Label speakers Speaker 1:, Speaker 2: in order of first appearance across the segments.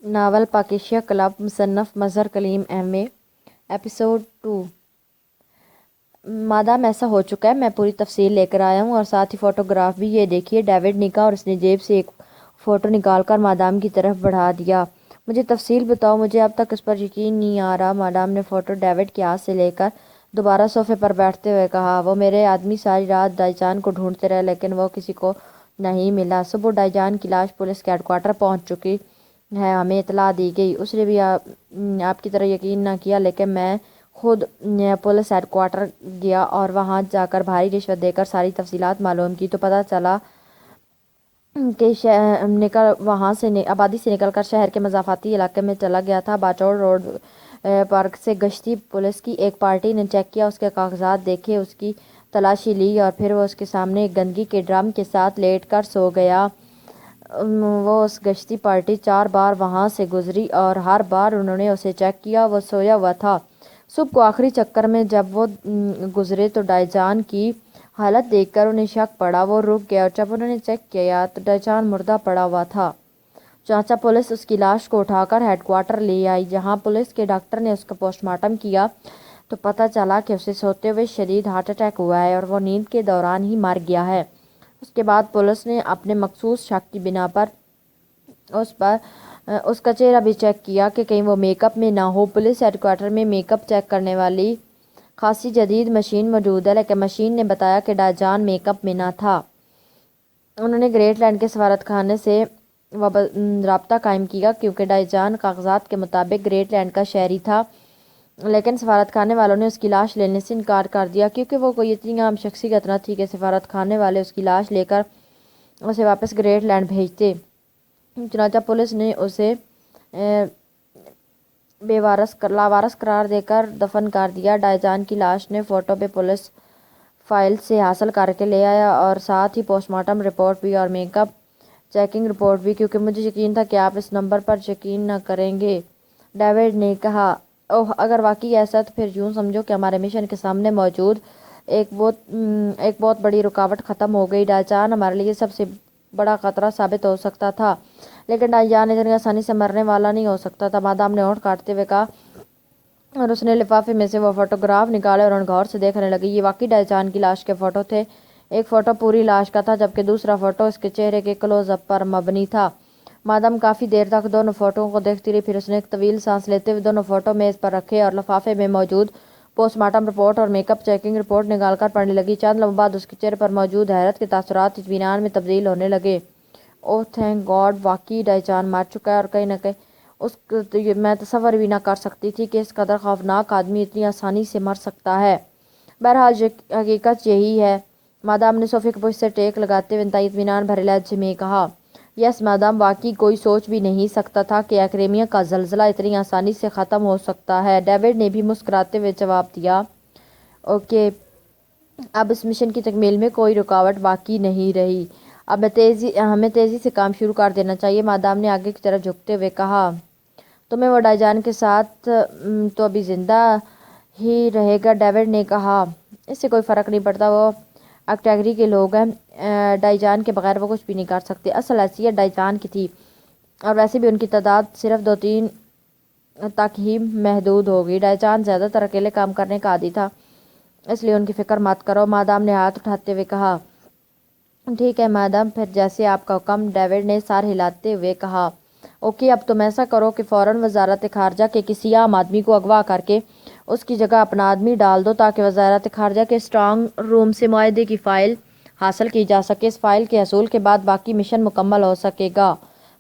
Speaker 1: Novel پاکیشیا club مصنف مظہر کلیم M اے episode 2 madam ایسا ہو چکا ہے، میں پوری تفصیل لے کر آیا ہوں اور ساتھ ہی فوٹوگراف بھی، یہ دیکھیے۔ ڈیوڈ نے کہا اور اس نے جیب سے ایک فوٹو نکال کر مادام کی طرف بڑھا دیا۔ مجھے تفصیل بتاؤ، مجھے اب تک اس پر یقین نہیں آ رہا۔ مادام نے فوٹو ڈیوڈ کے ہاتھ سے لے کر دوبارہ صوفے پر بیٹھتے ہوئے کہا، وہ میرے آدمی ساری رات ڈائی جان کو ڈھونڈتے رہے لیکن وہ کسی کو نہیں ملا۔ صبح ڈائی جان کی لاش پولیس کے ہیڈ کوارٹر پہنچ چکی ہے، ہمیں اطلاع دی گئی۔ اس نے بھی آپ کی طرح یقین نہ کیا، لیکن میں خود پولیس ہیڈ کوارٹر گیا اور وہاں جا کر بھاری رشوت دے کر ساری تفصیلات معلوم کی تو پتہ چلا کہ وہاں سے آبادی سے نکل کر شہر کے مضافاتی علاقے میں چلا گیا تھا۔ باچوڑ روڈ پر سے گشتی پولیس کی ایک پارٹی نے چیک کیا، اس کے کاغذات دیکھے، اس کی تلاشی لی اور پھر وہ اس کے سامنے ایک گندگی کے ڈرم کے ساتھ لیٹ کر سو گیا۔ وہ اس گشتی پارٹی 4 بار وہاں سے گزری اور ہر بار انہوں نے اسے چیک کیا، وہ سویا ہوا تھا۔ صبح کو آخری چکر میں جب وہ گزرے تو ڈائی جان کی حالت دیکھ کر انہیں شک پڑا۔ وہ رک گئے اور جب انہوں نے چیک کیا تو ڈائی جان مردہ پڑا ہوا تھا۔ چانچہ پولیس اس کی لاش کو اٹھا کر ہیڈ کوارٹر لے آئی، جہاں پولیس کے ڈاکٹر نے اس کا پوسٹ مارٹم کیا تو پتہ چلا کہ اسے سوتے ہوئے شدید ہارٹ اٹیک ہوا ہے اور وہ نیند کے دوران ہی مر گیا ہے۔ اس کے بعد پولیس نے اپنے مخصوص شک کی بنا پر اس کا چہرہ بھی چیک کیا کہ کہیں وہ میک اپ میں نہ ہو۔ پولیس ہیڈ کوارٹر میں میک اپ چیک کرنے والی خاصی جدید مشین موجود ہے، لیکن مشین نے بتایا کہ ڈائی جان میک اپ میں نہ تھا۔ انہوں نے گریٹ لینڈ کے سفارت خانے سے رابطہ قائم کیا کیونکہ ڈائی جان کاغذات کے مطابق گریٹ لینڈ کا شہری تھا، لیکن سفارت خانے والوں نے اس کی لاش لینے سے انکار کر دیا کیونکہ وہ کوئی اتنی عام شخصیت نہ تھی کہ سفارت خانے والے اس کی لاش لے کر اسے واپس گریٹ لینڈ بھیجتے۔ چنانچہ پولیس نے اسے لاوارث قرار دے کر دفن کر دیا۔ ڈائی جان کی لاش نے فوٹو بھی پولیس فائل سے حاصل کر کے لے آیا اور ساتھ ہی پوسٹ مارٹم رپورٹ بھی اور میک اپ چیکنگ رپورٹ بھی، کیونکہ مجھے یقین تھا کہ آپ اس نمبر پر یقین نہ کریں گے۔ ڈیوڈ نے کہا، اوہ، اگر واقعی ایسا تو پھر یوں سمجھو کہ ہمارے مشن کے سامنے موجود ایک بہت بڑی رکاوٹ ختم ہو گئی۔ ڈائی جان ہمارے لیے سب سے بڑا خطرہ ثابت ہو سکتا تھا، لیکن ڈائی جان اتنی آسانی سے مرنے والا نہیں ہو سکتا تھا۔ مادام نے ہونٹ کاٹتے ہوئے کہا اور اس نے لفافے میں سے وہ فوٹوگراف نکالے اور ان غور سے دیکھنے لگی۔ یہ واقعی ڈائی جان کی لاش کے فوٹو تھے۔ ایک فوٹو پوری لاش کا تھا جبکہ دوسرا فوٹو اس کے چہرے کے کلوز اپ پر مبنی تھا۔ مادام کافی دیر تک دونوں فوٹوؤں کو دیکھتی رہی، پھر اس نے ایک طویل سانس لیتے ہوئے دونوں فوٹو میز پر رکھے اور لفافے میں موجود پوسٹ مارٹم رپورٹ اور میک اپ چیکنگ رپورٹ نکال کر پڑھنے لگی۔ چند لمحوں بعد اس کے چہرے پر موجود حیرت کے تاثرات اطمینان میں تبدیل ہونے لگے۔ اوہ تھینک گاڈ، واقعی ڈائی جان مر چکا ہے اور کہیں نہ کہیں میں تصور بھی نہ کر سکتی تھی کہ اس قدر خوفناک آدمی اتنی آسانی سے مر سکتا ہے۔ بہرحال حقیقت یہی ہے، مادام نے صوفے کے پشت سے ٹیک لگاتے ہوئے انتہائی اطمینان بھرے لہجے میں کہا۔ یس مادام، واقعی کوئی سوچ بھی نہیں سکتا تھا کہ ایکریمیا کا زلزلہ اتنی آسانی سے ختم ہو سکتا ہے۔ ڈیوڈ نے بھی مسکراتے ہوئے جواب دیا، اوکے، اب اس مشن کی تکمیل میں کوئی رکاوٹ باقی نہیں رہی، اب ہمیں تیزی سے کام شروع کر دینا چاہیے۔ مادام نے آگے کی طرف جھکتے ہوئے کہا، تمہیں وہ ڈائی جان کے ساتھ تو ابھی زندہ ہی رہے گا۔ ڈیوڈ نے کہا، اس سے کوئی فرق نہیں پڑتا، وہ کیٹیگری کے لوگ ہیں، ڈائی جان کے بغیر وہ کچھ بھی نہیں کر سکتے۔ اصل حیثیت ڈائی جان کی تھی اور ویسے بھی ان کی تعداد صرف 2-3 تک ہی محدود ہوگی۔ ڈائی جان زیادہ تر اکیلے کام کرنے کا عادی تھا، اس لیے ان کی فکر مت کرو۔ مادام نے ہاتھ اٹھاتے ہوئے کہا، ٹھیک ہے مادام، پھر جیسے آپ کا حکم۔ ڈیوڈ نے سر ہلاتے ہوئے کہا، اوکے، اب تم ایسا کرو کہ فوراً وزارت خارجہ کے کسی عام آدمی کو اغوا کر کے اس کی جگہ اپنا آدمی ڈال دو تاکہ وزارت خارجہ کے اسٹرانگ روم سے معاہدے کی فائل حاصل کی جا سکے۔ اس فائل کے حصول کے بعد باقی مشن مکمل ہو سکے گا۔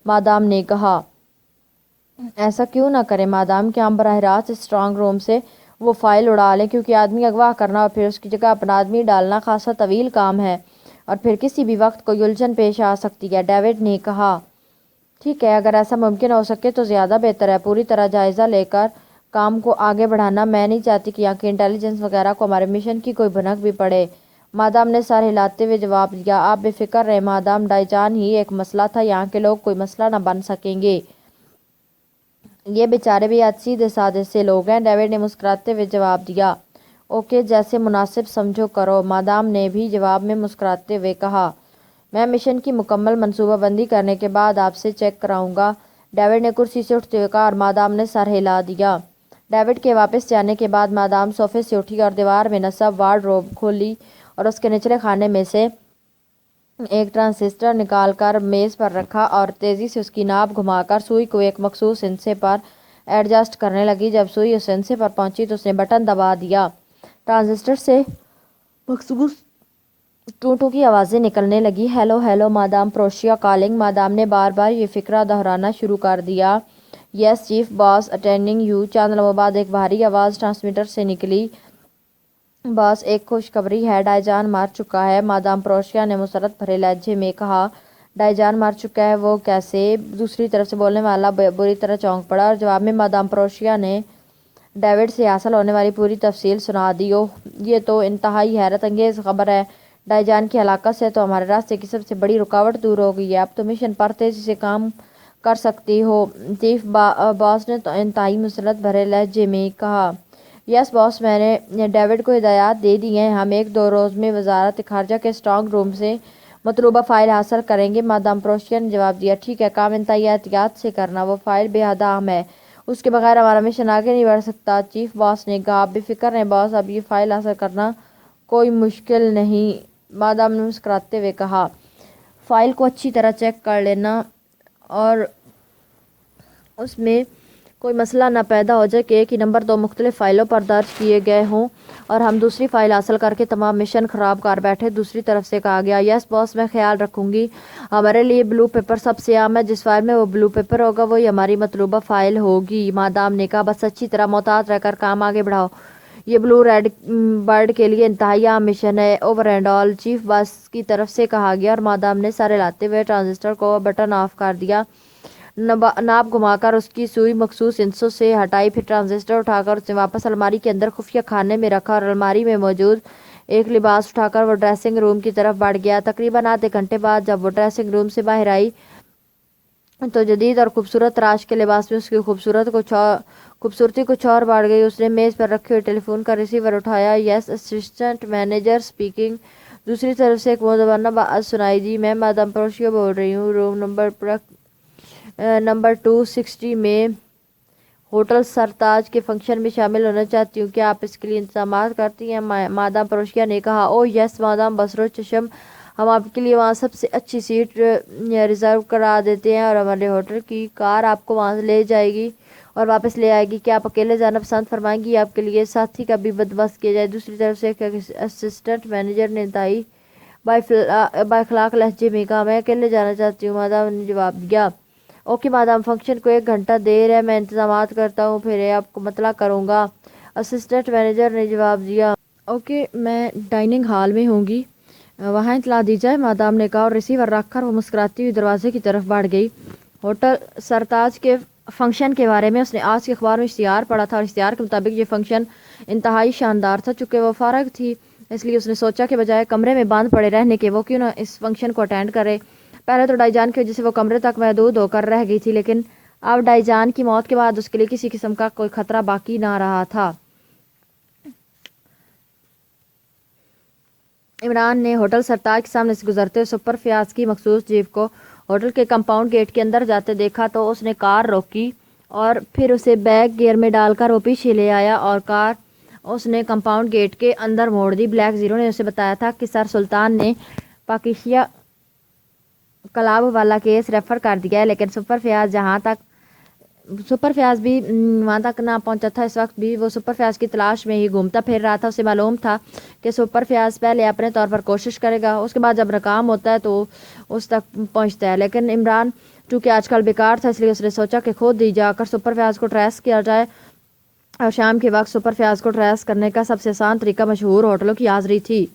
Speaker 1: مادام نے کہا، ایسا کیوں نہ کریں مادام کہ ہم براہ راست اسٹرانگ روم سے وہ فائل اڑا لیں، کیونکہ آدمی اغوا کرنا اور پھر اس کی جگہ اپنا آدمی ڈالنا خاصا طویل کام ہے اور پھر کسی بھی وقت کوئی الجھن پیش آ سکتی ہے۔ ڈیوڈ نے کہا، ٹھیک ہے، اگر ایسا ممکن ہو سکے تو زیادہ بہتر ہے، پوری طرح جائزہ لے کر کام کو آگے بڑھانا۔ میں نہیں چاہتی کہ یہاں کی انٹیلیجنس وغیرہ کو ہمارے مشن کی کوئی بھنک بھی پڑے۔ مادام نے سر ہلاتے ہوئے جواب دیا، آپ بے فکر رہیں مادام، ڈائی جان ہی ایک مسئلہ تھا، یہاں کے لوگ کوئی مسئلہ نہ بن سکیں گے، یہ بیچارے بھی آج سیدھے سادے سے لوگ ہیں۔ ڈیوڈ نے مسکراتے ہوئے جواب دیا، اوکے، جیسے مناسب سمجھو کرو۔ مادام نے بھی جواب میں مسکراتے ہوئے کہا، میں مشن کی مکمل منصوبہ بندی کرنے کے بعد آپ سے چیک کراؤں گا۔ ڈیوڈ نے کرسی سے اٹھتے ہوئے کہا اور مادام نے سر ہلا دیا۔ ڈیوڈ کے واپس جانے کے بعد مادام صوفے سے اٹھی اور دیوار میں نصب وارڈروب کھولی اور اس کے نچلے خانے میں سے ایک ٹرانزسٹر نکال کر میز پر رکھا اور تیزی سے اس کی ناپ گھما کر سوئی کو ایک مخصوص ہندسے پر ایڈجسٹ کرنے لگی۔ جب سوئی اس ہندسے پر پہنچی تو اس نے بٹن دبا دیا۔ ٹرانزسٹر سے مخصوص ٹوں ٹوں کی آوازیں نکلنے لگی۔ Hello hello madam Prussia calling. Madam نے بار بار یہ فقرہ دہرانا شروع کر دیا۔ Yes chief boss attending you. چند لمحوں بعد ایک بھاری آواز ٹرانسمیٹر سے نکلی۔ باس ایک خوشخبری ہے، ڈائجان مر چکا ہے۔ مادام پروشیا نے مسرت بھرے لہجے میں کہا۔ ڈائجان مر چکا ہے؟ وہ کیسے؟ دوسری طرف سے بولنے والا بری طرح چونک پڑا اور جواب میں مادام پروشیا نے ڈیوڈ سے حاصل ہونے والی پوری تفصیل سنا دی۔ اوہ، یہ تو انتہائی حیرت انگیز خبر ہے۔ ڈائجان کی ہلاکت سے تو ہمارے راستے کی سب سے بڑی رکاوٹ دور ہو گئی ہے۔ اب تو مشن پر تیزی سے کام کر سکتی ہو۔ چیف باس نے تو انتہائی مسرت بھرے لہجے میں کہا۔ یس باس، میں نے ڈیوڈ کو ہدایات دے دی ہیں۔ ہم 1-2 روز میں وزارت خارجہ کے اسٹرانگ روم سے مطلوبہ فائل حاصل کریں گے۔ مادام پروشیا نے جواب دیا۔ ٹھیک ہے، کام انتہائی احتیاط سے کرنا۔ وہ فائل بے حد اہم ہے، اس کے بغیر ہمارا مشن آگے نہیں بڑھ سکتا۔ چیف باس نے کہا۔ آپ بے فکر رہیں باس، اب یہ فائل حاصل کرنا کوئی مشکل نہیں، مادام نے مسکراتے ہوئے کہا۔ فائل کو اچھی طرح چیک کر لینا اور اس میں کوئی مسئلہ نہ پیدا ہو جائے کہ ایک ہی نمبر 2 مختلف فائلوں پر درج کیے گئے ہوں اور ہم دوسری فائل حاصل کر کے تمام مشن خراب کر بیٹھے۔ دوسری طرف سے کہا گیا۔ یس باس، میں خیال رکھوں گی۔ ہمارے لیے بلو پیپر سب سے اہم ہے۔ جس فائل میں وہ بلو پیپر ہوگا وہی ہماری مطلوبہ فائل ہوگی، مادام نے کہا۔ بس اچھی طرح محتاط رہ کر کام آگے بڑھاؤ۔ یہ بلو ریڈ برڈ کے لیے انتہائی اہم مشن ہے۔ اوور اینڈ آل، چیف باس کی طرف سے کہا گیا اور مادام نے سر ہلاتے ہوئے ٹرانزسٹر کو بٹن آف کر دیا۔ ناپ گھما کر اس کی سوئی مخصوص ہندسوں سے ہٹائی، پھر ٹرانزسٹر اٹھا کر اسے واپس الماری کے اندر خفیہ خانے میں رکھا اور الماری میں موجود ایک لباس اٹھا کر وہ ڈریسنگ روم کی طرف بڑھ گیا۔ تقریباً آدھے گھنٹے بعد جب وہ ڈریسنگ روم سے باہر آئی تو جدید اور خوبصورت تراش کے لباس میں اس کی خوبصورتی کچھ اور بڑھ گئی۔ اس نے میز پر رکھے ہوئے ٹیلی فون کا ریسیور اٹھایا۔ یس اسسٹنٹ مینیجر اسپیکنگ۔ دوسری طرف سے ایک مدونہ آواز سنائی دی۔ میں مادام پروشیا بول رہی ہوں، روم نمبر 260 میں ہوٹل سرتاج کے فنکشن میں شامل ہونا چاہتی ہوں۔ کیا آپ اس کے لیے انتظامات کرتی ہیں؟ مادام پروشیا نے کہا۔ اوہ یس مادام بسرو چشم، ہم آپ کے لیے وہاں سب سے اچھی سیٹ ریزرو کرا دیتے ہیں اور ہمارے ہوٹل کی کار آپ کو وہاں لے جائے گی اور واپس لے آئے گی۔ کیا آپ اکیلے جانا پسند فرمائیں گی؟ آپ کے لیے ساتھی کا بھی بندوبست کیا جائے۔ دوسری طرف سے اسسٹنٹ مینیجر نے انتہائی بااخلاق لہجے میں کہا۔ میں اکیلے جانا چاہتی ہوں، مادام نے جواب دیا۔ اوکے مادام، فنکشن کو 1 گھنٹہ دیر ہے، میں انتظامات کرتا ہوں، پھر آپ کو مطلع کروں گا، اسسٹنٹ مینیجر نے جواب دیا۔ اوکے، میں ڈائننگ ہال میں ہوں گی، وہاں اطلاع دی جائے، مادام نے کہا اور ریسیور رکھ کر وہ مسکراتی ہوئی دروازے کی طرف بڑھ گئی۔ ہوٹل سرتاج کے فنکشن کے بارے میں اس نے آج کے اخبار میں اشتہار پڑھا تھا اور اشتہار کے مطابق یہ فنکشن انتہائی شاندار تھا۔ چونکہ وہ فارغ تھی اس لیے اس نے سوچا کہ بجائے کمرے میں بند پڑے رہنے کے وہ کیوں نہ اس فنکشن کو اٹینڈ کرے۔ پہلے تو ڈائجان کی وجہ سے وہ کمرے تک محدود ہو کر رہ گئی تھی، لیکن اب ڈائجان کی موت کے بعد اس کے لیے کسی قسم کا کوئی خطرہ باقی نہ رہا تھا۔ عمران نے ہوٹل سرتاج کے سامنے سے گزرتے ہوئے سپر فیاض کی مخصوص جیپ کو ہوٹل کے کمپاؤنڈ گیٹ کے اندر جاتے دیکھا تو اس نے کار روکی اور پھر اسے بیک گیئر میں ڈال کر وہ پیچھے لے آیا اور کار اس نے کمپاؤنڈ گیٹ کے اندر موڑ دی۔ بلیک زیرو نے اسے بتایا تھا کہ سر سلطان نے پاکیشیا کلاب والا کیس ریفر کر دیا ہے، لیکن سپر فیاض بھی وہاں تک نہ پہنچا تھا۔ اس وقت بھی وہ سپر فیاض کی تلاش میں ہی گھومتا پھر رہا تھا۔ اسے معلوم تھا کہ سپر فیاض پہلے اپنے طور پر کوشش کرے گا، اس کے بعد جب ناکام ہوتا ہے تو اس تک پہنچتا ہے، لیکن عمران چونکہ آج کل بیکار تھا اس لیے اس نے سوچا کہ خود ہی جا کر سپر فیاض کو ٹریس کیا جائے اور شام کے وقت سپر فیاض کو ٹریس کرنے کا سب سے آسان طریقہ مشہور ہوٹلوں کی حاضری تھی۔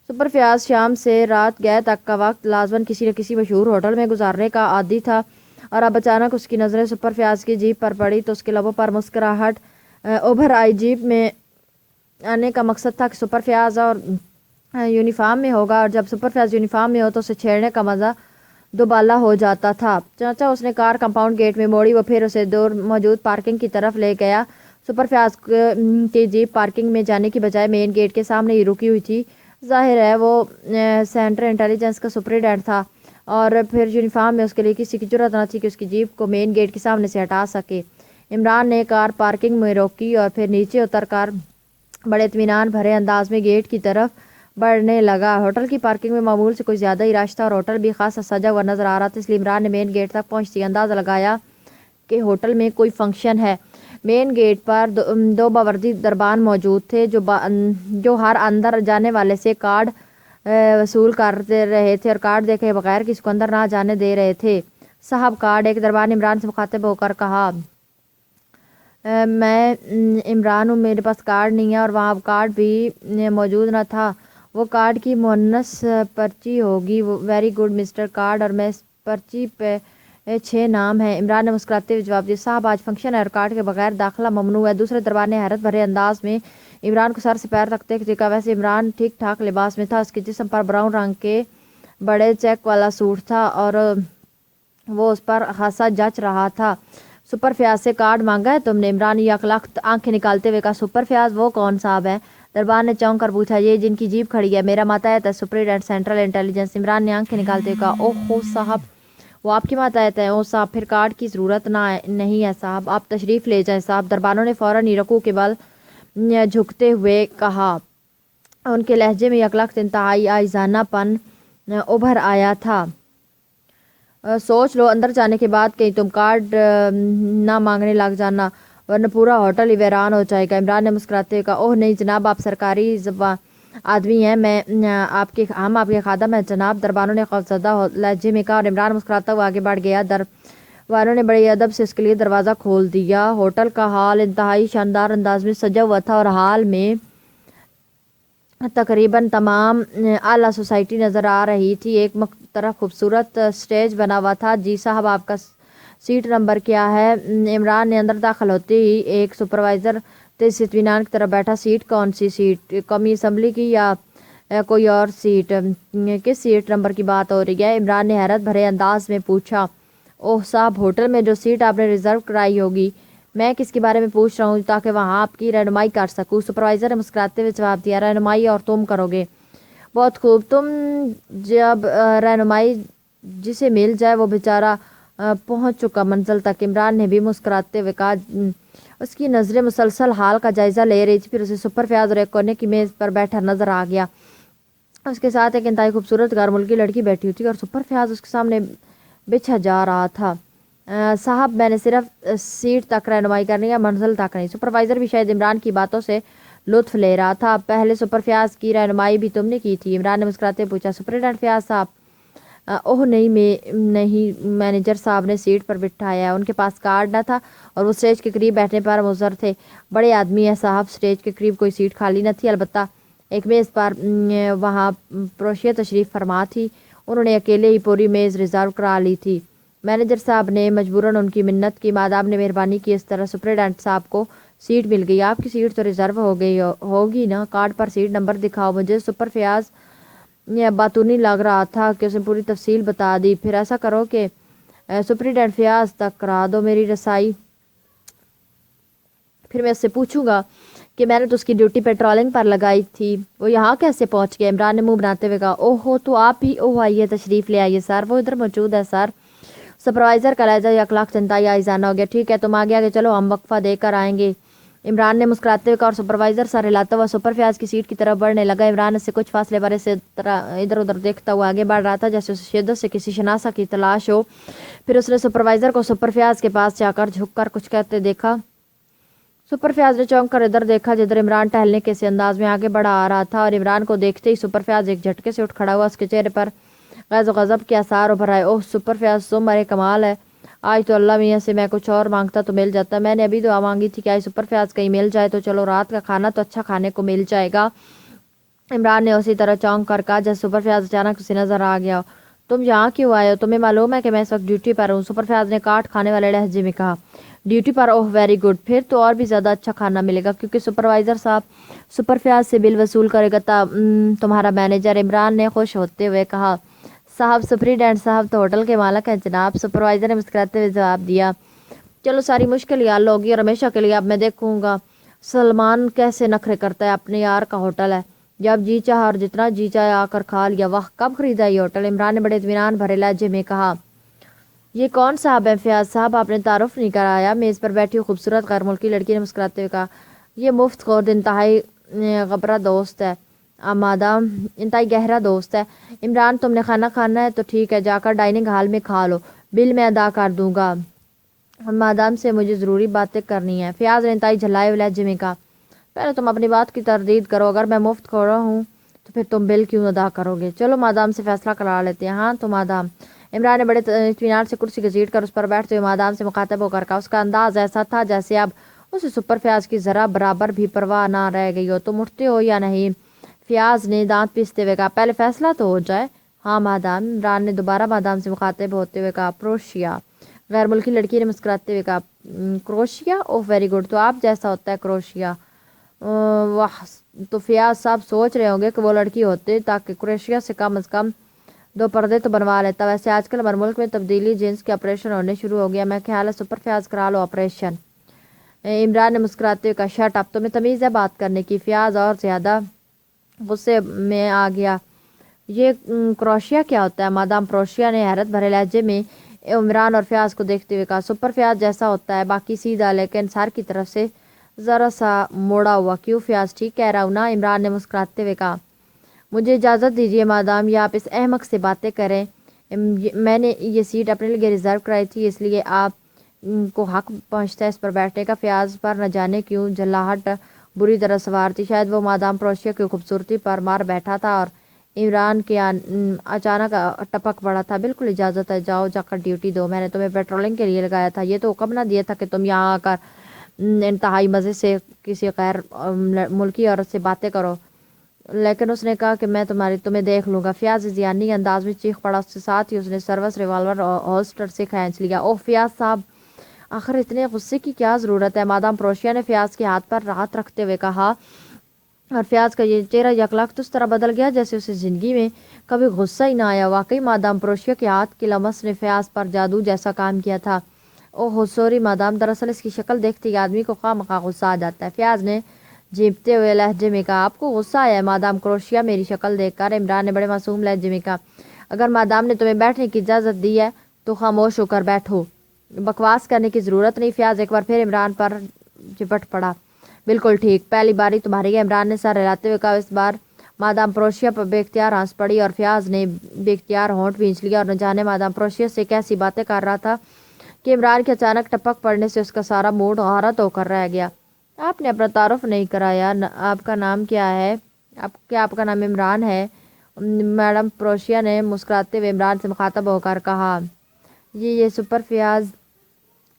Speaker 1: سپر فیاض شام سے رات گئے تک کا وقت لازماً کسی نہ کسی مشہور ہوٹل میں گزارنے کا عادی تھا، اور اب اچانک اس کی نظریں سپر فیاض کی جیپ پر پڑی تو اس کے لبوں پر مسکراہٹ ابھر آئی۔ جیپ میں آنے کا مقصد تھا کہ سپر فیاض اور یونیفارم میں ہوگا، اور جب سپر فیاض یونیفارم میں ہو تو اسے چھیڑنے کا مزہ دوبالا ہو جاتا تھا۔ چنانچہ اس نے کار کمپاؤنڈ گیٹ میں موڑی، وہ پھر اسے دور موجود پارکنگ کی طرف لے گیا۔ سپر فیاض کی جیپ پارکنگ میں جانے کی بجائے مین گیٹ کے سامنے ہی رکی ہوئی تھی۔ ظاہر ہے وہ سینٹر انٹیلیجنس کا سپرنٹینڈنٹ تھا اور پھر یونیفارم میں اس کے لیے کسی کی جرات نہ تھی کہ اس کی جیپ کو مین گیٹ کے سامنے سے ہٹا سکے۔ عمران نے کار پارکنگ میں روکی اور پھر نیچے اتر کر بڑے اطمینان بھرے انداز میں گیٹ کی طرف بڑھنے لگا۔ ہوٹل کی پارکنگ میں معمول سے کوئی زیادہ ہی رش تھا اور ہوٹل بھی خاصا سجا ہوا نظر آ رہا تھا، اس لیے عمران نے مین گیٹ تک پہنچتے ہی اندازہ لگایا کہ ہوٹل میں کوئی فنکشن ہے۔ مین گیٹ پر دو باوردی دربان موجود تھے جو ہر اندر جانے والے سے کارڈ وصول کرتے رہے تھے اور کارڈ دیکھے بغیر کسی کو اندر نہ جانے دے رہے تھے۔ صاحب کارڈ، ایک دربان نے عمران سے مخاطب ہو کر کہا۔ میں عمران ہوں، میرے پاس کارڈ نہیں ہے، اور وہاں کارڈ بھی موجود نہ تھا۔ وہ کارڈ کی مونس پرچی ہوگی۔ ویری گڈ مسٹر کارڈ، اور میں اس پرچی پہ 6 نام ہیں۔ عمران نے مسکراتے ہوئے جواب دیا۔ صاحب آج فنکشن ہے اور کارڈ کے بغیر داخلہ ممنوع ہے۔ دوسرے دربار نے حیرت بھرے انداز میں عمران کو سر سے پیر تک دیکھ کہا۔ ویسے عمران ٹھیک ٹھاک لباس میں تھا، اس کے جسم پر براؤن رنگ کے بڑے چیک والا سوٹ تھا اور وہ اس پر خاصا جچ رہا تھا۔ سپر فیاض سے کارڈ مانگا ہے تم نے؟ عمران نے یک لخت آنکھیں نکالتے ہوئے کہا۔ سپر فیاض وہ کون صاحب ہے؟ دربار نے چونک کر پوچھا۔ یہ جن کی جیپ کھڑی ہے، میرا ماتحت ہے، سپرنٹینڈنٹ سینٹرل انٹیلیجنس۔ عمران نے آنکھیں نکالتے ہوئے کہا۔ اوہ ہو صاحب، وہ آپ کے ماتحت ہے؟ اوہ صاحب، پھر کارڈ کی ضرورت نہیں ہے صاحب، آپ تشریف لے جائیں صاحب، دربانوں نے فوراً ہی رکوع کے بل جھکتے ہوئے کہا۔ ان کے لہجے میں یک لخت انتہائی عاجزانہ پن ابھر آیا تھا۔ سوچ لو اندر جانے کے بعد کہیں تم کارڈ نہ مانگنے لگ جانا، ورنہ پورا ہوٹل ہی ویران ہو جائے گا۔ عمران نے مسکراتے ہوئے کہا۔ اوہ نہیں جناب، آپ سرکاری آدمی ہیں، ہم آپ کے خادم ہیں جناب، دربانوں نے خوفزدہ لہجے میں کہا، اور عمران مسکراتا ہوا آگے بڑھ گیا۔ دربانوں نے بڑے ادب سے اس کے لیے دروازہ کھول دیا۔ ہوٹل کا ہال انتہائی شاندار انداز میں سجا ہوا تھا اور ہال میں تقریباً تمام اعلیٰ سوسائٹی نظر آ رہی تھی۔ ایک طرف خوبصورت اسٹیج بنا ہوا تھا۔ جی صاحب، آپ کا سیٹ نمبر کیا ہے؟ عمران نے اندر داخل ہوتے ہی ایک سپروائزر تیز سے اطمینان کی طرف بیٹھا۔ سیٹ کون سی سیٹ؟ قومی اسمبلی کی یا کوئی اور سیٹ؟ کس سیٹ نمبر کی بات ہو رہی ہے؟ عمران نے حیرت بھرے انداز میں پوچھا۔ اوہ صاحب، ہوٹل میں جو سیٹ آپ نے ریزرو کرائی ہوگی، میں کس کے بارے میں پوچھ رہا ہوں تاکہ وہاں آپ کی رہنمائی کر سکوں۔ سپروائزر نے مسکراتے ہوئے جواب دیا۔ رہنمائی اور تم کرو گے؟ بہت خوب، تم جب رہنمائی جسے مل جائے وہ بیچارہ پہنچ چکا منزل تک۔ عمران نے بھی مسکراتے ہوئے کہا۔ اس کی نظریں مسلسل حال کا جائزہ لے رہی تھی، پھر اسے سپر فیاض اور ایک کونے کی میز پر بیٹھا نظر آ گیا۔ اس کے ساتھ ایک انتہائی خوبصورت غیر ملکی لڑکی بیٹھی ہوئی تھی اور سپر فیاض اس کے سامنے بچھا جا رہا تھا۔ صاحب، میں نے صرف سیٹ تک رہنمائی کرنی ہے، منزل تک نہیں۔ سپروائزر بھی شاید عمران کی باتوں سے لطف لے رہا تھا۔ پہلے سپر فیاض کی رہنمائی بھی تم نے کی تھی؟ عمران نے مسکراتے پوچھا۔ سپرنٹینڈنٹ فیاض صاحب؟ اوہ نہیں، مینیجر صاحب نے سیٹ پر بٹھایا ہے، ان کے پاس کارڈ نہ تھا اور وہ سٹیج کے قریب بیٹھنے پر مصر تھے۔ بڑے آدمی ہیں صاحب، سٹیج کے قریب کوئی سیٹ خالی نہ تھی، البتہ ایک میز پر وہاں پروشیہ تشریف فرما تھی، انہوں نے اکیلے ہی پوری میز ریزرو کرا لی تھی۔ مینیجر صاحب نے مجبوراً ان کی منت کی، مادام نے مہربانی کی، اس طرح سپرنٹینڈنٹ صاحب کو سیٹ مل گئی۔ آپ کی سیٹ تو ریزرو ہو گئی ہوگی نا؟ کارڈ پر سیٹ نمبر دکھاؤ مجھے۔ سپر فیاض باتونی لگ رہا تھا کہ اسے پوری تفصیل بتا دی۔ پھر ایسا کرو کہ سپرنٹینڈنٹ فیاض تک کرا دو میری رسائی، پھر میں اس سے پوچھوں گا کہ میں نے تو اس کی ڈیوٹی پیٹرولنگ پر لگائی تھی، وہ یہاں کیسے پہنچ گیا؟ عمران نے منہ بناتے ہوئے کہا۔ اوہ ہو، تو آپ ہی؟ اوہ آئیے، تشریف لے آئیے سر، وہ ادھر موجود ہے سر۔ سپروائزر کا لہجہ یک لخت انتہائی عاجزانہ ہو گیا۔ ٹھیک ہے، تم آگے چلو، ہم وقفہ دے کر آئیں گے، عمران نے مسکراتے ہوئے کہا، اور سپروائزر سر ہلاتا ہوا سپر فیاض کی سیٹ کی طرف بڑھنے لگا۔ عمران اس سے کچھ فاصلے پر اسے ادھر ادھر دیکھتا ہوا آگے بڑھ رہا تھا جیسے اسے شدت سے کسی شناسا کی تلاش ہو۔ پھر اس نے سپروائزر کو سپر فیاض کے پاس جا کر جھک کر کچھ کہتے دیکھا۔ سپر فیاض نے چونک کر ادھر دیکھا جدھر عمران ٹہلنے کے سے انداز میں آگے بڑھا آ رہا تھا، اور عمران کو دیکھتے ہی سپر فیاض ایک جھٹکے سے اٹھ کھڑا ہوا، اس کے چہرے پر غیظ و غضب کے آثار ابھر آئے۔ اوہ سپر فیاض، تم مرے کمال ہے، آج تو اللہ میاں سے میں کچھ اور مانگتا تو مل جاتا، میں نے ابھی دعا مانگی تھی کہ آج سپر فیاض کہیں مل جائے تو چلو، رات کا کھانا تو اچھا کھانے کو مل جائے گا۔ عمران نے اسی طرح چونک کر کہا جیسے سپر فیاض اچانک اسے نظر آ گیا۔ تم یہاں کیوں آئے ہو؟ تمہیں معلوم ہے کہ میں اس وقت ڈیوٹی پر ہوں، سپر فیاض نے کاٹ کھانے والے لہجے میں کہا۔ ڈیوٹی پر؟ اوہ ویری گڈ، پھر تو اور بھی زیادہ اچھا کھانا ملے گا، کیونکہ سپروائزر صاحب سپر فیاض سے بل وصول کرے گا تمہارا مینیجر، عمران نے خوش ہوتے ہوئے کہا۔ صاحب، سپرنٹینڈنٹ صاحب تو ہوٹل کے مالک ہیں جناب، سپروائزر نے مسکراتے ہوئے جواب دیا۔ چلو، ساری مشکل حل ہوگی اور ہمیشہ کے لیے اب میں دیکھوں گا سلمان کیسے نخرے کرتا ہے، اپنے یار کا ہوٹل ہے، جب جی چاہا اور جتنا جی چاہا آ کر کھا لیا۔ واہ، کب خریدا یہ ہوٹل؟ عمران نے بڑے اطمینان بھرے لہجے میں کہا۔ یہ کون صاحب ہے؟ فیاض صاحب، آپ نے تعارف نہیں کرایا۔ میز پر بیٹھی ہوئی خوبصورت غیر ملکی لڑکی نے مسکراتے ہوئے کہا، یہ مفت خورد انتہائی غبرہ دوست ہے مادام، انتہائی گہرا دوست ہے۔ عمران، تم نے کھانا کھانا ہے تو ٹھیک ہے، جا کر ڈائننگ ہال میں کھا لو، بل میں ادا کر دوں گا۔ مادام سے مجھے ضروری باتیں کرنی ہیں، فیاض نے انتہائی جھلائے ہوئے لہجے میں کہا۔ پہلے تم اپنی بات کی تردید کرو، اگر میں مفت کھوڑا ہوں تو پھر تم بل کیوں ادا کرو گے؟ چلو مادام سے فیصلہ کرا لیتے ہیں۔ ہاں تو مادام۔ عمران نے بڑے اطمینان سے کرسی گھسیٹ کر اس پر بیٹھتے ہوئے مادام سے مخاطب ہو کر کہا۔ اس کا انداز ایسا تھا جیسے اب اسے سپر فیاض کی ذرا برابر بھی پرواہ نہ رہ گئی ہو۔ تم اٹھتے ہو یا نہیں؟ فیاض نے دانت پیستے ہوئے کہا۔ پہلے فیصلہ تو ہو جائے۔ ہاں مادام، عمران نے دوبارہ مادام سے مخاطب ہوتے ہوئے کہا۔ پروشیا، غیر ملکی لڑکی نے مسکراتے ہوئے کہا۔ کروشیا؟ اوہ ویری گڈ، تو آپ جیسا ہوتا ہے کروشیا۔ واہ، تو فیاض صاحب سوچ رہے ہوں گے کہ وہ لڑکی ہوتے تاکہ کروشیا سے کم از کم 2 پردے تو بنوا لیتا۔ ویسے آج کل ہمارے ملک میں تبدیلی جنس کے آپریشن ہونے شروع ہو گیا، میں خیال ہے سپر فیاض کرا لو آپریشن۔ عمران نے مسکراتے ہوئے کہا۔ شٹ اپ، تمہیں تمیز ہے بات کرنے کی؟ فیاض اور زیادہ غصے میں آ گیا۔ یہ کروشیا کیا ہوتا ہے؟ مادام پروشیا نے حیرت بھرے لہجے میں عمران اور فیاض کو دیکھتے ہوئے کہا۔ سپر فیاض جیسا ہوتا ہے، باقی سیدھا، لیکن سر کی طرف سے ذرا سا موڑا ہوا۔ کیوں فیاض، ٹھیک کہہ رہا ہوں نا؟ عمران نے مسکراتے ہوئے کہا۔ مجھے اجازت دیجیے مادام، یا آپ اس احمق سے باتیں کریں؟ میں نے یہ سیٹ اپنے لیے ریزرو کرائی تھی، اس لیے آپ کو حق پہنچتا ہے اس پر بیٹھنے کا۔ فیاض پر نہ جانے کیوں جھلاہٹ بری طرح سوار تھی، شاید وہ مادام پروشیا کی خوبصورتی پر مار بیٹھا تھا اور عمران کے اچانک ٹپک پڑا تھا۔ بالکل اجازت ہے، جاؤ جا کر ڈیوٹی دو، میں نے تمہیں پیٹرولنگ کے لیے لگایا تھا، یہ تو حکم نہ دیا تھا کہ تم یہاں آ کر انتہائی مزے سے کسی غیر ملکی عورت سے باتیں کرو۔ لیکن اس نے کہا کہ میں تمہیں دیکھ لوں گا۔ فیاض زیانی انداز میں چیخ پڑا، اس کے ساتھ ہی اس نے سروس ریوالور ہولسٹر سے کھینچ لیا۔ اوہ فیاض صاحب، آخر اتنے غصے کی کیا ضرورت ہے؟ مادام پروشیا نے فیاض کے ہاتھ پر ہاتھ رکھتے ہوئے کہا، اور فیاض کا یہ چہرہ یکلخت اس طرح بدل گیا جیسے اسے زندگی میں کبھی غصہ ہی نہ آیا۔ واقعی مادام پروشیا کے ہاتھ کی لمس نے فیاض پر جادو جیسا کام کیا تھا۔ اوہ سوری مادام، دراصل اس کی شکل دیکھتے ہی آدمی کو خواہ مخواہ غصہ آ جاتا ہے، فیاض نے جھیپتے ہوئے لہجے میں کہا۔ آپ کو غصہ آیا ہے مادام کروشیا میری شکل دیکھ کر؟ عمران نے بڑے معصوم لہجے میں کہا۔ اگر مادام نے تمہیں بیٹھنے کی اجازت دی ہے تو خاموش ہو کر بیٹھو، بکواس کرنے کی ضرورت نہیں۔ فیاض ایک بار پھر عمران پر چپٹ پڑا۔ بالکل ٹھیک، پہلی باری تمہاری ہے، عمران نے سر ہلاتے ہوئے کہا۔ اس بار مادام پروشیا پر بے اختیار ہنس پڑی اور فیاض نے بے اختیار ہونٹ بھینچ لیا، اور نہ جانے مادام پروشیا سے کیسی باتیں کر رہا تھا کہ عمران کے اچانک ٹپک پڑنے سے اس کا سارا موڈ غارت ہو کر رہ گیا۔ آپ نے اپنا تعارف نہیں کرایا، آپ کا نام کیا ہے؟ کیا آپ کا نام عمران ہے؟ میڈم پروشیا نے مسکراتے ہوئے عمران سے مخاطب ہو کر کہا۔ یہ سپر فیاض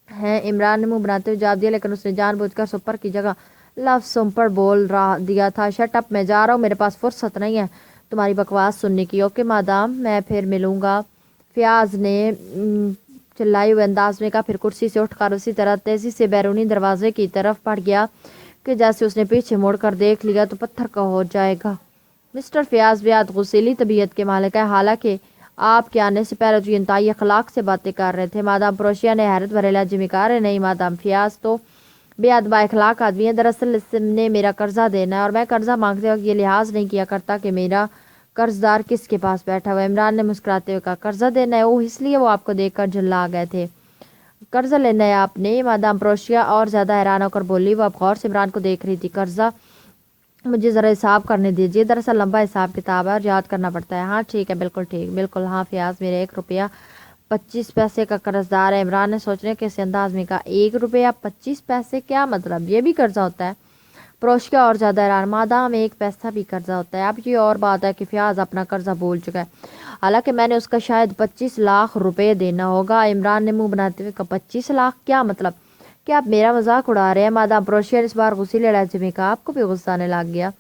Speaker 1: ہیں، عمران نے منہ بناتے ہوئے جواب دیا، لیکن اس نے جان بوجھ کر سپر کی جگہ لفظ سمپر بول دیا تھا۔ شٹ اپ، میں جا رہا ہوں، میرے پاس فرصت نہیں ہے تمہاری بکواس سننے کی۔ اوکے مادام، میں پھر ملوں گا، فیاض نے چلائے ہوئے انداز میں کہا، پھر کرسی سے اٹھ کر اسی طرح تیزی سے بیرونی دروازے کی طرف بڑھ گیا کہ جیسے اس نے پیچھے مڑ کر دیکھ لیا تو پتھر کا ہو جائے گا۔ مسٹر فیاض بیحد غصیلی طبیعت کے مالک ہیں، حالانکہ آپ کے آنے سے پہلے تو یہ انتہائی اخلاق سے باتیں کر رہے تھے۔ مادام پروشیا نے حیرت بھرے لہجے میں کہا۔ نہیں مادام، فیاض تو بے ادب اخلاق آدمی ہے، دراصل اس نے میرا قرضہ دینا ہے اور میں قرضہ مانگتے وقت یہ لحاظ نہیں کیا کرتا کہ میرا قرض دار کس کے پاس بیٹھا ہوا ہے۔ عمران نے مسکراتے ہوئے کہا۔ قرضہ دینا ہے؟ اوہ، اس لیے وہ آپ کو دیکھ کر جھلا گئے تھے؟ قرضہ لینا ہے آپ نے؟ مادام پروشیا اور زیادہ حیران ہو کر بولی۔ وہ اب غور سے عمران کو دیکھ رہی تھی۔ قرضہ؟ مجھے ذرا حساب کرنے دیجیے، دراصل لمبا حساب کتاب ہے اور یاد کرنا پڑتا ہے۔ ہاں ٹھیک ہے، بالکل ٹھیک، بالکل ہاں فیاض میرے 1 روپیہ 25 پیسے کا قرض دار ہے۔ عمران نے سوچنے کے سے انداز میں کہا۔ 1 روپیہ 25 پیسے؟ کیا مطلب؟ یہ بھی قرضہ ہوتا ہے؟ پروشیا اور زیادہ حیران۔ مادام 1 پیسہ بھی قرضہ ہوتا ہے؟ اب یہ اور بات ہے کہ فیاض اپنا قرضہ بھول چکا ہے، حالانکہ میں نے اس کا شاید 25 لاکھ روپے دینا ہوگا۔ عمران نے منہ بناتے ہوئے کہا۔ 25 لاکھ؟ کیا مطلب؟ کیا آپ میرا مذاق اڑا رہے ہیں؟ مادام پروشیا نے اس بار غصیلے لہجے میں کہا۔ آپ کو بھی غصہ آنے لگ گیا؟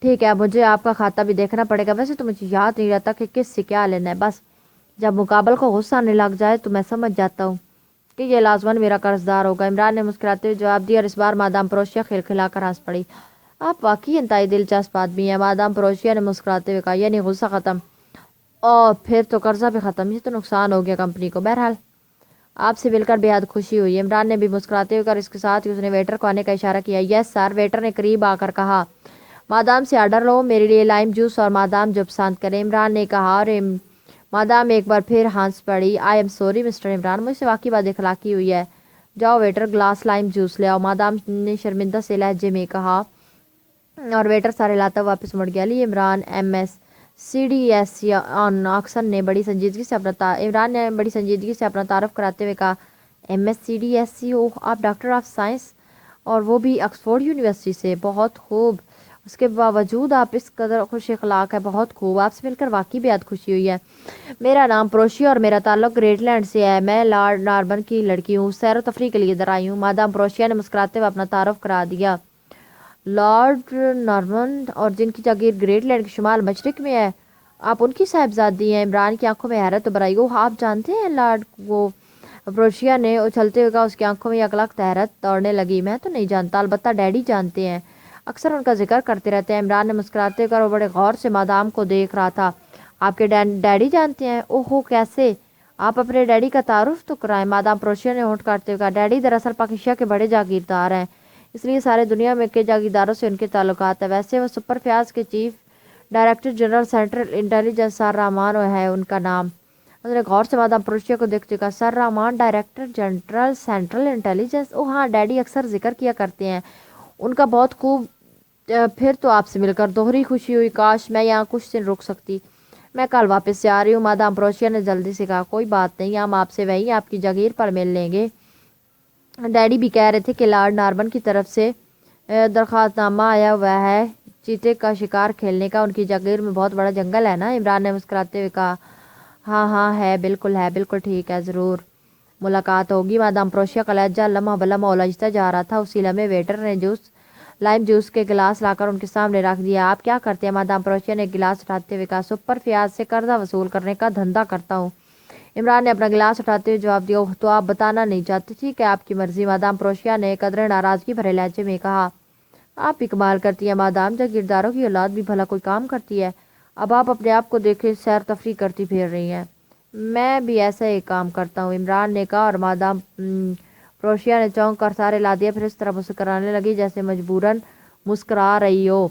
Speaker 1: ٹھیک ہے، مجھے آپ کا کھاتا بھی دیکھنا پڑے گا، ویسے تو مجھے یاد نہیں رہتا کہ کس سے کیا لینا ہے، بس جب مقابل کو غصہ آنے لگ جائے تو میں سمجھ جاتا ہوں کہ یہ لازماً میرا قرض دار ہوگا۔ عمران نے مسکراتے ہوئے جواب دیا، اور اس بار مادام پروشیا کھلکھلا کر ہنس پڑی۔ آپ واقعی انتہائی دلچسپ آدمی ہیں، مادام پروشیا نے مسکراتے ہوئے کہا۔ یعنی غصہ ختم؟ اور پھر تو قرضہ بھی ختم، یہ تو نقصان ہو گیا کمپنی کو۔ بہرحال آپ سے مل کر بے حد خوشی ہوئی۔ عمران نے بھی مسکراتے ہوئے کہا، اس کے ساتھ ہی اس نے ویٹر کو آنے کا اشارہ کیا۔ یس سر، ویٹر نے قریب آ کر کہا۔ مادام سے آرڈر لو، میرے لیے لائم جوس اور مادام جو پسند کریں، عمران نے کہا اور مادام ایک بار پھر ہنس پڑی۔ I am sorry mister Imran, مجھ سے واقعی بد اخلاقی ہوئی ہے۔ جاؤ ویٹر گلاس لائم جوس لے آؤ، مادام نے شرمندہ سے لہجے میں کہا اور ویٹر سارے لاتا واپس مڑ گیا۔ Ali Imran M S C D S آکسن نے بڑی سنجیدگی سے عمران نے بڑی سنجیدگی سے اپنا تعارف کراتے ہوئے کہا، M S C D S C, اوہ آپ ڈاکٹر آف سائنس، اور وہ بھی آکسفورڈ یونیورسٹی سے، بہت خوب، اس کے باوجود آپ اس قدر خوش اخلاق ہے، بہت خوب، آپ سے مل کر واقعی بےحد خوشی ہوئی ہے۔ میرا نام پروشیا اور میرا تعلق گریٹ لینڈ سے ہے، میں لارڈ ناربن کی لڑکی ہوں، سیر و تفریح کے لیے ادھر آئی ہوں۔ مادام پروشیا نے مسکراتے ہوئے اپنا تعارف کرا دیا۔ لارڈ نارمن، اور جن کی جاگیر گریٹ لینڈ کے شمال مشرق میں ہے، آپ ان کی صاحبزادی ہیں؟ عمران کی آنکھوں میں حیرت ابھر آئی۔ آپ جانتے ہیں لارڈ کو؟ پروشیا نے اچھلتے ہوئے کہا، اس کی آنکھوں میں یک لخت حیرت دوڑنے لگی۔ میں تو نہیں جانتا، البتہ ڈیڈی جانتے ہیں، اکثر ان کا ذکر کرتے رہتے ہیں۔ عمران نے مسکراتے ہوئے کہا، وہ بڑے غور سے مادام کو دیکھ رہا تھا۔ آپ کے ڈیڈی جانتے ہیں؟ اوہو کیسے؟ آپ اپنے ڈیڈی کا تعارف تو کرائیں۔ مادام پروشیا نے ہونٹ کاٹتے ہوئے کہا، ڈیڈی دراصل پاکیزا کے بڑے جاگیردار ہیں، اس لیے سارے دنیا میں کے جاگیرداروں سے ان کے تعلقات ہیں۔ ویسے وہ سپر فیاض کے chief director general central intelligence sir Rahman ہے ان کا نام۔ اس نے غور سے مادام پروشیا کو دیکھتے کہا، سر رحمان ڈائریکٹر جنرل سینٹرل انٹیلیجنس، او ہاں، ڈیڈی اکثر ذکر کیا کرتے ہیں ان کا، بہت خوب، پھر تو آپ سے مل کر دوہری خوشی ہوئی، کاش میں یہاں کچھ دن رک سکتی، میں کل واپس سے آ رہی ہوں۔ مادام پروشیا نے جلدی سے کہا، کوئی بات نہیں، ہم آپ سے وہیں آپ کی جاگیر پر مل لیں گے۔ ڈیڈی بھی کہہ رہے تھے کہ لارڈ نارمن کی طرف سے درخواست نامہ آیا ہوا ہے چیتے کا شکار کھیلنے کا، ان کی جاگیر میں بہت بڑا جنگل ہے نا؟ عمران نے مسکراتے ہوئے کہا، ہاں ہاں ہے، بالکل ٹھیک ہے، ضرور ملاقات ہوگی۔ مادام پروشیا کا لہجہ لمحہ بلمحہ الجھتا جا رہا تھا۔ اسی لمحے ویٹر نے لائم جوس کے گلاس لا کر ان کے سامنے رکھ دیا۔ آپ کیا کرتے ہیں؟ مادام پروشیا نے گلاس اٹھاتے ہوئے کہا، سپر فیاض سے قرضہ وصول کرنے کا دھندا کرتا ہوں۔ عمران نے اپنا گلاس اٹھاتے ہوئے جواب دیا، تو آپ بتانا نہیں چاہتے؟ ٹھیک ہے، آپ کی مرضی۔ مادام پروشیا نے قدرے ناراضگی بھرے لہجے میں کہا، آپ بھی کمال کرتی ہیں مادام، جاگیرداروں کی اولاد بھی بھلا کوئی کام کرتی ہے؟ اب آپ اپنے آپ کو دیکھیں، سیر تفریح کرتی پھر رہی ہیں۔ میں بھی ایسا ہی کام کرتا ہوں، عمران نے کہا، اور مادام پروشیا نے چونک کر سارے لا دیا، پھر اس طرح مسکرانے لگی جیسے مجبوراً مسکرا رہی ہو۔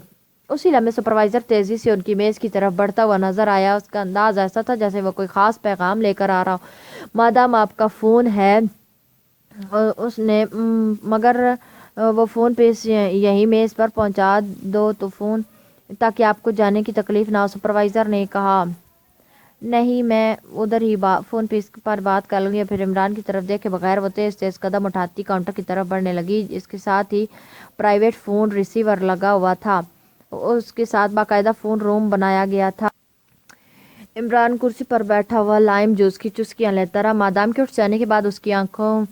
Speaker 1: اسی لمحے سپروائزر تیزی سے ان کی میز کی طرف بڑھتا ہوا نظر آیا۔ اس کا انداز ایسا تھا جیسے وہ کوئی خاص پیغام لے کر آ رہا ہو۔ مادام آپ کا فون ہے؟ اس نے مگر وہ فون پہ یہی میز پر پہنچا دو تو فون، تاکہ آپ کو جانے کی تکلیف نہ ہو، سپروائزر نے کہا۔ نہیں، میں ادھر ہی فون پہ اس پر بات کر لوں گی۔ پھر عمران کی طرف دیکھے بغیر وہ تیز تیز قدم اٹھاتی کاؤنٹر کی طرف بڑھنے لگی۔ اس کے ساتھ ہی پرائیویٹ فون ریسیور لگا ہوا تھا، اس کے ساتھ باقاعدہ فون روم بنایا گیا تھا۔ عمران کرسی پر بیٹھا ہوا لائم جوس کی چسکیاں لیتا رہا۔ مادام کے اٹھ جانے کے بعد اس کی آنکھوں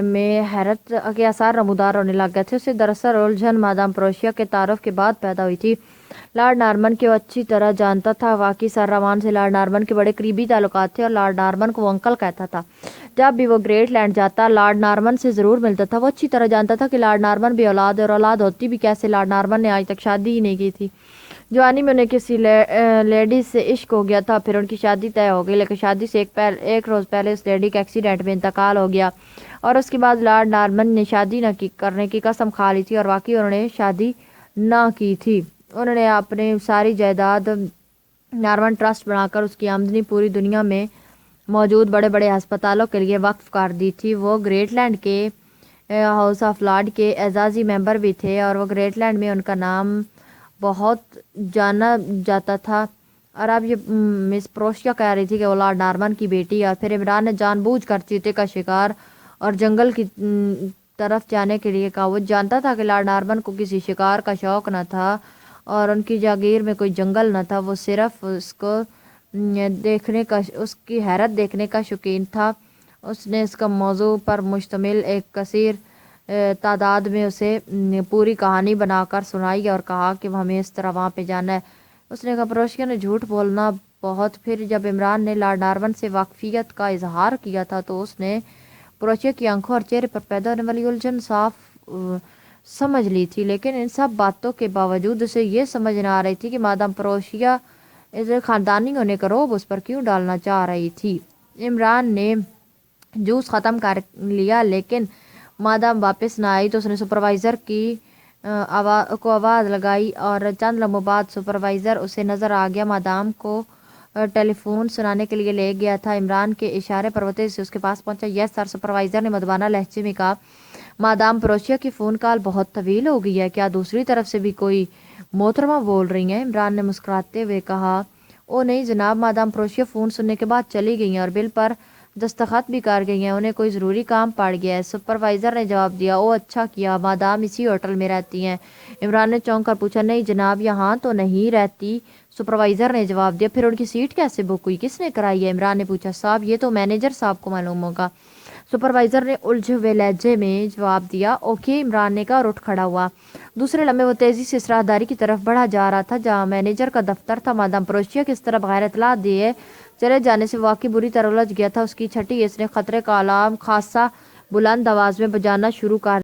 Speaker 1: میں حیرت کے آثار نمودار ہونے لگ گئے تھے۔ اسے دراصل الجھن مادام پروشیا کے تعارف کے بعد پیدا ہوئی تھی۔ لارڈ نارمن کے وہ اچھی طرح جانتا تھا، واقعی سر رحمان سے لارڈ نارمن کے بڑے قریبی تعلقات تھے، اور لارڈ نارمن کو وہ انکل کہتا تھا۔ جب بھی وہ گریٹ لینڈ جاتا لارڈ نارمن سے ضرور ملتا تھا۔ وہ اچھی طرح جانتا تھا کہ لارڈ نارمن بھی اولاد ہے، اور اولاد ہوتی بھی کیسے۔ لارڈ نارمن نے آج تک شادی ہی نہیں کی تھی۔ جوانی میں انہیں کسی لیڈی سے عشق ہو گیا تھا، پھر ان کی شادی طے ہو گئی، لیکن شادی سے ایک روز پہلے اس لیڈی کا ایکسیڈنٹ میں انتقال ہو گیا، اور اس کے بعد لارڈ نارمن نے شادی نہ کرنے کی قسم کھا لی تھی، اور واقعی انہوں نے شادی نہ کی تھی۔ انہوں نے اپنی ساری جائیداد نارمن ٹرسٹ بنا کر اس کی آمدنی پوری دنیا میں موجود بڑے بڑے ہسپتالوں کے لیے وقف کر دی تھی۔ وہ گریٹ لینڈ کے ہاؤس آف لارڈ کے اعزازی ممبر بھی تھے، اور وہ گریٹ لینڈ میں ان کا نام بہت جانا جاتا تھا۔ اور اب یہ مس پروشیا کہہ رہی تھی کہ وہ لارڈ نارمن کی بیٹی ہے۔ اور پھر عمران نے جان بوجھ کر چیتے کا شکار اور جنگل کی طرف جانے کے لیے کہا۔ وہ جانتا تھا کہ لارڈ نارمن کو کسی شکار کا شوق نہ تھا، اور ان کی جاگیر میں کوئی جنگل نہ تھا، وہ صرف اس کو دیکھنے کا، اس کی حیرت دیکھنے کا شوقین تھا۔ اس نے اس کا موضوع پر مشتمل ایک کثیر تعداد میں اسے پوری کہانی بنا کر سنائی، اور کہا کہ ہمیں اس طرح وہاں پہ جانا ہے۔ اس نے کہا، پروشیا نے جھوٹ بولنا بہت۔ پھر جب عمران نے لارڈ نارمن سے واقفیت کا اظہار کیا تھا تو اس نے پروشیا کی آنکھوں اور چہرے پر پیدا ہونے والی الجھن صاف سمجھ لی تھی، لیکن ان سب باتوں کے باوجود اسے یہ سمجھ نہ آ رہی تھی کہ مادام پروشیا خاندانی ہونے کا رعب اس پر کیوں ڈالنا چاہ رہی تھی۔ عمران نے جوس ختم کر لیا، لیکن مادام واپس نہ آئی تو اس نے سپروائزر کی آواز لگائی اور چند لمحوں بعد سپروائزر اسے نظر آ گیا۔ مادام کو ٹیلی فون سنانے کے لیے لے گیا تھا۔ عمران کے اشارے پر وہ تیزی سے اس کے پاس پہنچا۔ یس سر، سپروائزر نے مدبانہ لہجے میں کہا۔ مادام پروشیا کی فون کال بہت طویل ہو گئی ہے، کیا دوسری طرف سے بھی کوئی محترمہ بول رہی ہیں؟ عمران نے مسکراتے ہوئے کہا۔ او نہیں جناب، مادام پروشیا فون سننے کے بعد چلی گئی ہیں اور بل پر دستخط بھی کر گئی ہیں، انہیں کوئی ضروری کام پڑ گیا ہے، سپروائزر نے جواب دیا۔ او اچھا کیا، مادام اسی ہوٹل میں رہتی ہیں؟ عمران نے چونک کر پوچھا۔ نہیں جناب، یہاں تو نہیں رہتی، سپروائزر نے جواب دیا۔ پھر ان کی سیٹ کیسے بک ہوئی، کس نے کرائی ہے؟ عمران نے پوچھا۔ صاحب یہ تو مینیجر صاحب کو معلوم ہوگا، سپروائزر نے الجھے ہوئے لہجے میں جواب دیا۔ اوکے، عمران نے کہا اور اٹھ کھڑا ہوا۔ دوسرے لمحے وہ تیزی سے اس راہداری کی طرف بڑھا جا رہا تھا جہاں مینیجر کا دفتر تھا۔ مادام پروشیا کی اس طرح بغیر اطلاع دیے چلے جانے سے واقعی بری طرح الجھ گیا تھا۔ اس کی چھٹی اس نے خطرے کا الارم خاصا بلند آواز میں بجانا شروع کر